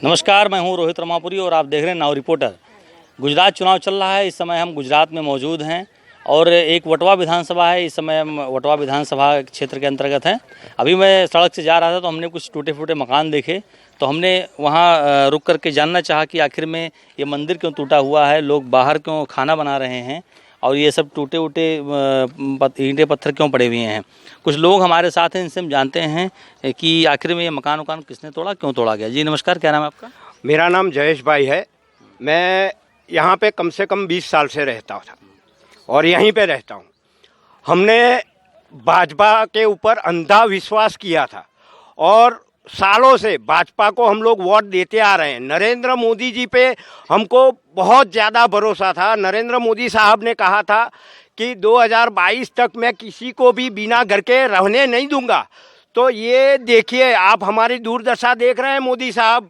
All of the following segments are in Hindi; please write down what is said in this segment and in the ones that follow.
नमस्कार, मैं हूं रोहित रमापुरी और आप देख रहे हैं नाउ रिपोर्टर। गुजरात चुनाव चल रहा है। इस समय हम गुजरात में मौजूद हैं और एक वटवा विधानसभा है। इस समय हम वटवा विधानसभा क्षेत्र के अंतर्गत हैं। अभी मैं सड़क से जा रहा था तो हमने कुछ टूटे फूटे मकान देखे, तो हमने वहां रुक करके जानना चाहा कि आखिर में ये मंदिर क्यों टूटा हुआ है, लोग बाहर क्यों खाना बना रहे हैं और ये सब टूटे उटे ईंटें पत्थर क्यों पड़े हुए हैं। कुछ लोग हमारे साथ हैं, इनसे हम जानते हैं कि आखिर में ये मकान किसने तोड़ा, क्यों तोड़ा गया। जी नमस्कार, क्या नाम है आपका? मेरा नाम जयेश भाई है। मैं यहाँ पे कम से कम 20 साल से रहता था और यहीं पे रहता हूँ। हमने भाजपा के ऊपर अंधा विश्वास किया था और सालों से भाजपा को हम लोग वोट देते आ रहे हैं। नरेंद्र मोदी जी पे हमको बहुत ज़्यादा भरोसा था। नरेंद्र मोदी साहब ने कहा था कि 2022 तक मैं किसी को भी बिना घर के रहने नहीं दूंगा। तो ये देखिए, आप हमारी दुर्दशा देख रहे हैं मोदी साहब,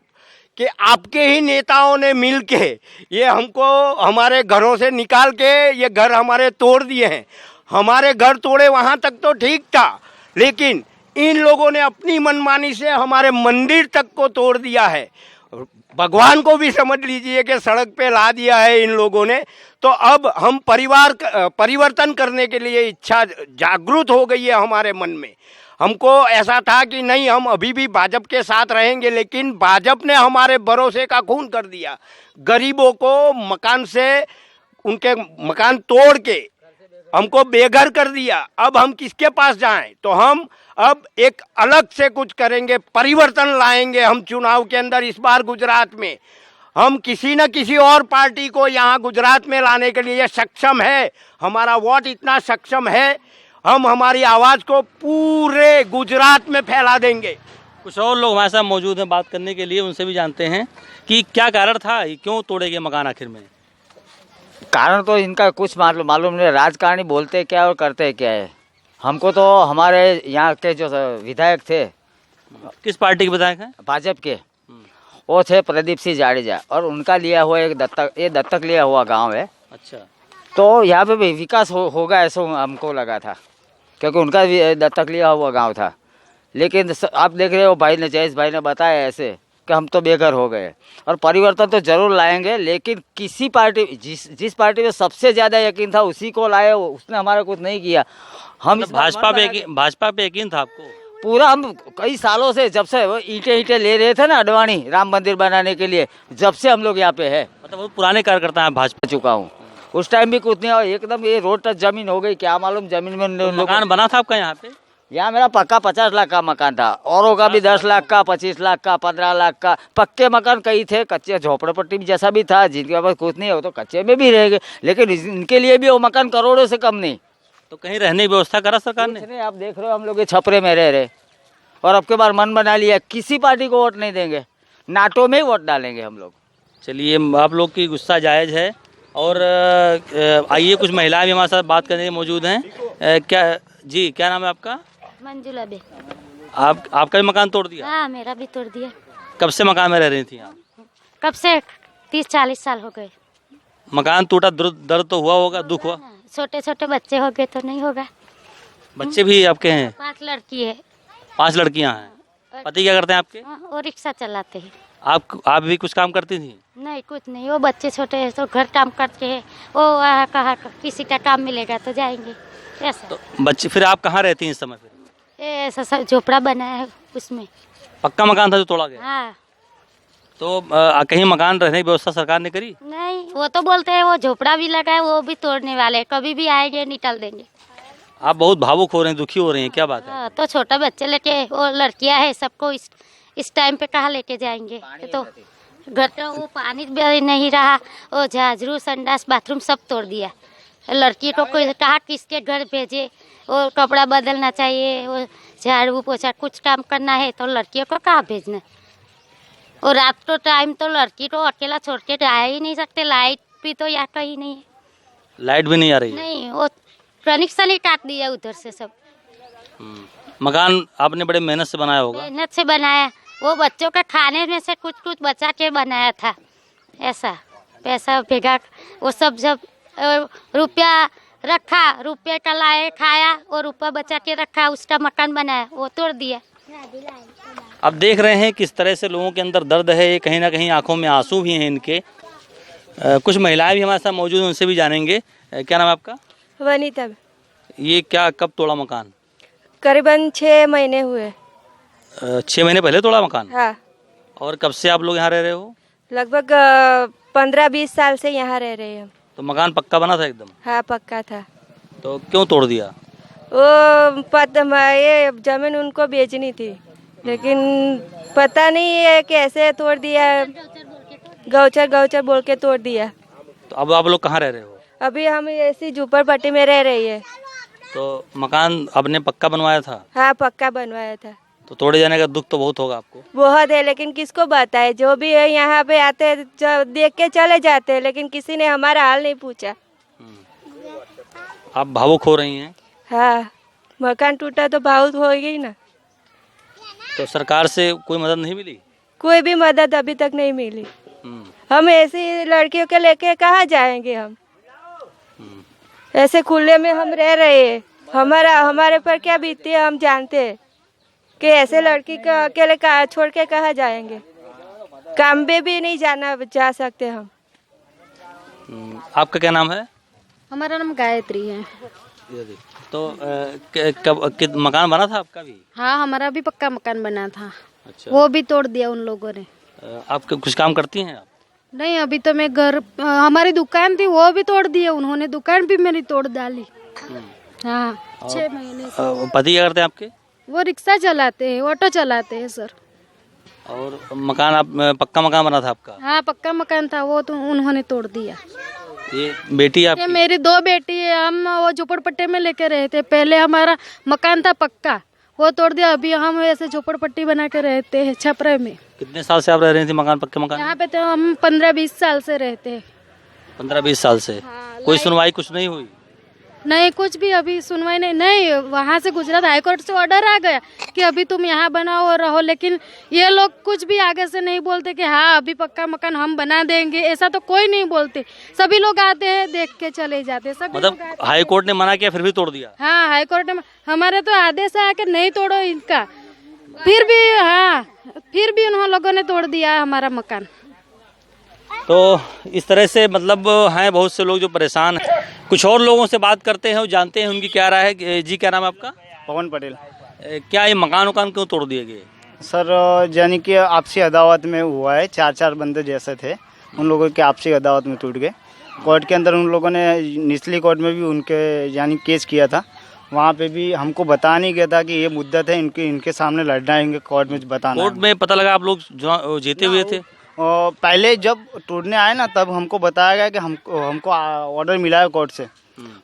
कि आपके ही नेताओं ने मिल के ये हमको हमारे घरों से निकाल के ये घर हमारे तोड़ दिए हैं। हमारे घर तोड़े वहाँ तक तो ठीक था, लेकिन इन लोगों ने अपनी मनमानी से हमारे मंदिर तक को तोड़ दिया है। भगवान को भी समझ लीजिए कि सड़क पे ला दिया है इन लोगों ने। तो अब हम परिवर्तन करने के लिए इच्छा जागृत हो गई है हमारे मन में। हमको ऐसा था कि नहीं, हम अभी भी भाजपा के साथ रहेंगे, लेकिन भाजपा ने हमारे भरोसे का खून कर दिया। गरीबों को मकान से, उनके मकान तोड़ के हमको बेघर कर दिया। अब हम किसके पास जाएं? तो हम अब एक अलग से कुछ करेंगे, परिवर्तन लाएंगे हम चुनाव के अंदर। इस बार गुजरात में हम किसी न किसी और पार्टी को यहाँ गुजरात में लाने के लिए सक्षम है। हमारा वोट इतना सक्षम है, हम हमारी आवाज़ को पूरे गुजरात में फैला देंगे। कुछ और लोग हमारे साथ मौजूद हैं बात करने के लिए, उनसे भी जानते हैं कि क्या कारण था, क्यों तोड़े गए मकान आखिर में। कारण तो इनका कुछ मालूम नहीं, राजकारणी बोलते क्या और करते क्या है। हमको तो हमारे यहाँ के जो विधायक थे, किस पार्टी के विधायक हैं? भाजपा के, वो थे प्रदीप सिंह जाडेजा, और उनका लिया हुआ एक दत्तक लिया हुआ गांव है। अच्छा, तो यहाँ पे भी विकास होगा ऐसा हमको लगा था, क्योंकि उनका भी दत्तक लिया हुआ गांव था। लेकिन आप देख रहे हो, भाई ने, जयेश भाई ने बताया ऐसे कि हम तो बेघर हो गए। और परिवर्तन तो जरूर लाएंगे, लेकिन किसी पार्टी, जिस पार्टी में सबसे ज़्यादा यकीन था उसी को लाए, उसने हमारा कुछ नहीं किया। हम भाजपा पे यकीन था आपको पूरा? हम कई सालों से, जब से वो ईंटें ले रहे थे ना अडवाणी राम मंदिर बनाने के लिए, जब से हम लोग यहाँ पे है। मतलब बहुत पुराने कार्यकर्ता हैं भाजपा। चुका हूँ, उस टाइम भी कुछ नहीं, और एकदम ये रोड टच जमीन हो गई, क्या मालूम जमीन में मकान बना था आपका यहाँ पे? यहाँ मेरा पक्का 50 लाख का मकान था, औरों का भी 10 लाख का, 25 लाख का, 15 लाख का। पक्के मकान कई थे, कच्चे झोपड़पट्टी जैसा भी था। जिनके पास कुछ नहीं हो तो कच्चे में भी रह गए, लेकिन इनके लिए भी वो मकान करोड़ों से कम नहीं। तो कहीं रहने की व्यवस्था करा सरकार ने? आप देख रहे हो, हम लोग ये छपरे में रह रहे, और अब के बार मन बना लिया किसी पार्टी को वोट नहीं देंगे, नाटो में ही वोट डालेंगे हम लोग। चलिए, आप लोग की गुस्सा जायज़ है। और आइए, कुछ महिलाएं भी हमारे साथ बात करने के मौजूद हैं। क्या नाम है आपका? मंजुला बे। आपका भी मकान तोड़ दिया? हाँ, मेरा भी तोड़ दिया। कब से मकान में रह रही थी आप? कब से? 30-40 साल हो गए। मकान टूटा, दर्द तो हुआ होगा, दुख हुआ? छोटे छोटे बच्चे हो गए तो नहीं होगा। बच्चे भी आपके हैं? 5 लड़की है। 5 लड़कियां हैं। पति क्या करते हैं आपके? वो रिक्शा चलाते हैं। आप भी कुछ काम करती थी? नहीं, कुछ नहीं। वो बच्चे छोटे हैं तो घर काम करते हैं। वो कहा किसी का काम मिलेगा तो जाएंगे, ऐसा। तो बच्चे, फिर आप कहाँ रहती हैं इस समय? फिर ऐसा सब झोपड़ा बनाया है, उसमें। पक्का मकान था जो तोड़ा गया? हाँ। तो कहीं मकान रहने की व्यवस्था सरकार ने करी? नहीं, वो तो बोलते हैं वो झोपड़ा भी लगा है, वो भी तोड़ने वाले, कभी भी आएंगे निकाल देंगे। आप बहुत भावुक हो रहे हैं, दुखी हो रही हैं, क्या बात है? तो छोटा बच्चे लेके, वो लड़कियां है, सबको इस टाइम पे कहाँ लेके जाएंगे? तो घर का वो पानी भी नहीं रहा, वो झाजरू, संडास, बाथरूम सब तोड़ दिया। लड़की को कोई कहा किसके घर भेजे, वो कपड़ा बदलना चाहिए, वो झाड़ू पोछा कुछ काम करना है तो लड़कियों को कहाँ भेजना। और रात को टाइम तो लड़की को अकेला छोड़ के जा ही नहीं सकते। लाइट भी तो यहाँ कहीं नहीं है। लाइट भी नहीं आ रही है? नहीं, वो कनेक्शन ही काट दिया उधर से सब। मकान आपने बड़े मेहनत से बनाया होगा? मेहनत से बनाया, वो बच्चों का खाने में से कुछ कुछ बचा के बनाया था। ऐसा पैसा भेगा, वो सब जब रुपया रखा, रुपये का लाए खाया और रुपया बचा के रखा, उसका मकान बनाया, वो तोड़ दिया। अब देख रहे हैं किस तरह से लोगों के अंदर दर्द है, ये कहीं ना कहीं आंखों में आंसू भी हैं इनके। कुछ महिलाएं भी हमारे साथ मौजूद हैं, उनसे भी जानेंगे। क्या नाम है आपका? वनीता। ये क्या कब तोड़ा मकान? करीबन 6 महीने हुए। 6 महीने पहले तोड़ा मकान? हाँ, और कब से आप लोग यहाँ रह रहे हो? लगभग 15-20 साल से यहाँ रह रहे हैं हम। तो मकान पक्का बना था एकदम? हाँ, पक्का था। तो क्यों तोड़ दिया? वो ये जमीन उनको बेचनी थी, लेकिन पता नहीं है कैसे तोड़ दिया। गौचर बोल के तोड़ दिया। तो अब आप लोग कहाँ रह रहे हो? अभी हम ऐसी झूपड़पट्टी में रह रही है। तो मकान आपने पक्का बनवाया था? हाँ, पक्का बनवाया था। तो तोड़े जाने का दुख तो बहुत होगा आपको? बहुत है, लेकिन किसको बताए। जो भी है यहाँ पे आते हैं, जो देख के चले जाते हैं, लेकिन किसी ने हमारा हाल नहीं पूछा। आप भावुक हो रही हैं? हाँ, मकान टूटा तो बहुत हो गई ना। तो सरकार से कोई मदद नहीं मिली? कोई भी मदद अभी तक नहीं मिली। हम्म, हम ऐसी लड़कियों के लेके कहाँ जाएंगे हम? ऐसे खुले में हम रह रहे हैं, हमारे पर क्या बीतती है हम जानते हैं कि ऐसे लड़की को अकेले छोड़ के कहाँ जाएंगे? काम पे भी नहीं जा सकते हम। आपका क्या नाम है? हमारा नाम गायत्री है। तो कब मकान बना था आपका भी? हाँ, हमारा भी पक्का मकान बना था। अच्छा। वो भी तोड़ दिया उन लोगों ने। आप कुछ काम करती हैं आप? नहीं, अभी तो मैं घर, हमारी दुकान थी वो भी तोड़ दिया उन्होंने, दुकान भी मेरी तोड़ डाली। हाँ, 6 महीने से। पति क्या करते हैं आपके? वो रिक्शा चलाते हैं, ऑटो चलाते हैं सर। और मकान आप पक्का मकान बना था आपका? हाँ, पक्का मकान था, वो तो उन्होंने तोड़ दिया। ये बेटी ये आपकी? मेरी 2 बेटी है। हम वो झोपड़पट्टी में लेके रहे थे। पहले हमारा मकान था पक्का, वो तोड़ दिया। अभी हम ऐसे झोपड़पट्टी बना के रहते हैं छपरे में। कितने साल से आप रह रही थी मकान, पक्के मकान? यहाँ पे तो हम 15-20 साल से रहते हैं। 15-20 साल से? हाँ, कोई सुनवाई कुछ नहीं हुई? नहीं, कुछ भी अभी सुनवाई नहीं। वहाँ से गुजरात हाईकोर्ट से ऑर्डर आ गया कि अभी तुम यहाँ बनाओ और रहो, लेकिन ये लोग कुछ भी आगे से नहीं बोलते कि हाँ अभी पक्का मकान हम बना देंगे। ऐसा तो कोई नहीं बोलते। सभी लोग आते हैं, देख के चले जाते हैं। सभी लोग मतलब हाई कोर्ट ने मना किया फिर भी तोड़ दिया? हाँ, हाईकोर्ट में हमारे तो आदेश आया कि नहीं तोड़ो इनका, फिर भी हाँ, फिर भी उन लोगों ने तोड़ दिया हमारा मकान। तो इस तरह से मतलब हैं बहुत से लोग जो परेशान हैं। कुछ और लोगों से बात करते हैं और जानते हैं उनकी क्या राय है। जी, क्या नाम है आपका? पवन पटेल। क्या ये मकान क्यों तोड़ दिए गए? सर, यानी कि आपसी अदावत में हुआ है। 4 बंदे जैसे थे, उन लोगों के आपसी अदावत में टूट गए। कोर्ट के अंदर उन लोगों ने निचली कोर्ट में भी उनके यानी केस किया था। वहाँ पे भी हमको बता नहीं गया था कि ये मुद्दत है, इनके सामने लड़ना है, इनके कोर्ट में बताना। कोर्ट में पता लगा आप लोग जीते हुए थे? पहले जब टूटने आए ना तब हमको बताया गया कि हमको ऑर्डर मिला है कोर्ट से।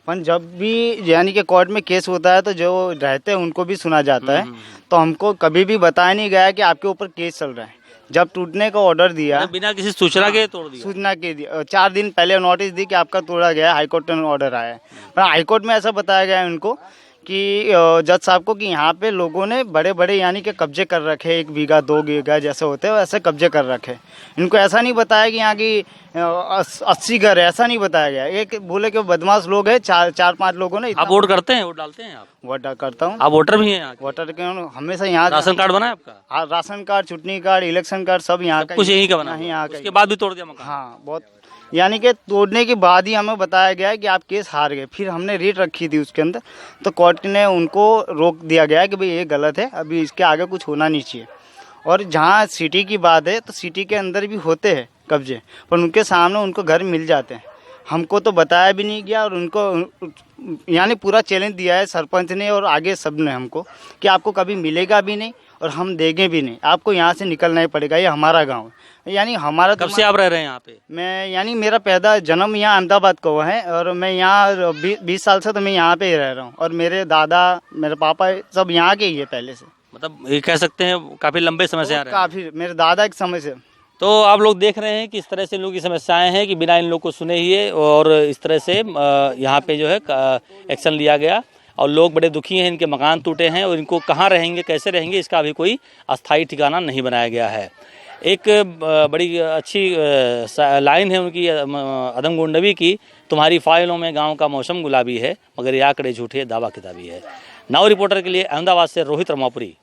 पर जब भी यानी कि कोर्ट में केस होता है तो जो रहते हैं उनको भी सुना जाता है। तो हमको कभी भी बताया नहीं गया कि आपके ऊपर केस चल रहा है। जब टूटने का ऑर्डर दिया, बिना किसी सूचना के तोड़ दिया? सूचना के दिया, 4 दिन पहले नोटिस दी कि आपका तोड़ा गया है, हाईकोर्ट में ऑर्डर आया है। पर हाईकोर्ट में ऐसा बताया गया है उनको कि जज साहब को कि यहाँ पे लोगों ने बड़े बड़े यानी कि कब्जे कर रखे, 1 बीघा 2 बीघा जैसे होते हैं वैसे कब्जे कर रखे। इनको ऐसा नहीं बताया कि यहाँ की 80 घर है, ऐसा नहीं बताया गया। एक बोले कि बदमाश लोग हैं, 4-5 लोगों ने। आप वोट करते हैं, वोट डालते हैं आप? वोट करता हूँ। आप वोटर भी हैं यहाँ के? वोटर के हमेशा यहाँ। राशन कार्ड बना है आपका? हाँ, राशन कार्ड, चुटनी कार्ड, इलेक्शन कार्ड सब यहाँ का। कुछ यहीं का बना? यहाँ का। उसके बाद भी तोड़ दिया मकान? हाँ, बहुत यानी कि तोड़ने के बाद ही हमें बताया गया है कि आप केस हार गए। फिर हमने रीट रखी थी उसके अंदर, तो कोर्ट ने उनको रोक दिया गया कि भाई ये गलत है, अभी इसके आगे कुछ होना नहीं चाहिए। और जहाँ सिटी की बात है तो सिटी के अंदर भी होते हैं कब्जे, पर उनके सामने उनको घर मिल जाते हैं। हमको तो बताया भी नहीं गया और उनको यानी पूरा चैलेंज दिया है सरपंच ने और आगे सब ने हमको कि आपको कभी मिलेगा भी नहीं और हम देंगे भी नहीं, आपको यहाँ से निकलना ही पड़ेगा, ये हमारा गांव है। यानी हमारा। कब से आप रह रहे हैं यहाँ पे? मैं यानी मेरा पैदा जन्म यहाँ अहमदाबाद का हुआ है और मैं यहाँ 20 साल से तो मैं यहाँ पे ही रह रहा हूँ। और मेरे दादा, मेरे पापा सब यहाँ के ही है पहले से। मतलब ये कह सकते हैं काफ़ी लंबे समय से आ रहे हैं? काफ़ी, मेरे दादा के समय से। तो आप लोग देख रहे हैं कि इस तरह से इन लोगों की समस्याएं हैं कि बिना इन लोग को सुने ही और इस तरह से यहाँ पे जो है एक्शन लिया गया और लोग बड़े दुखी हैं। इनके मकान टूटे हैं और इनको कहाँ रहेंगे, कैसे रहेंगे, इसका अभी कोई अस्थायी ठिकाना नहीं बनाया गया है। एक बड़ी अच्छी लाइन है उनकी अदम गुंडवी की, तुम्हारी फाइलों में गांव का मौसम गुलाबी है मगर ये आंकड़े झूठे दावा किताबी है। नाउ रिपोर्टर के लिए अहमदाबाद से रोहित रमापुरी।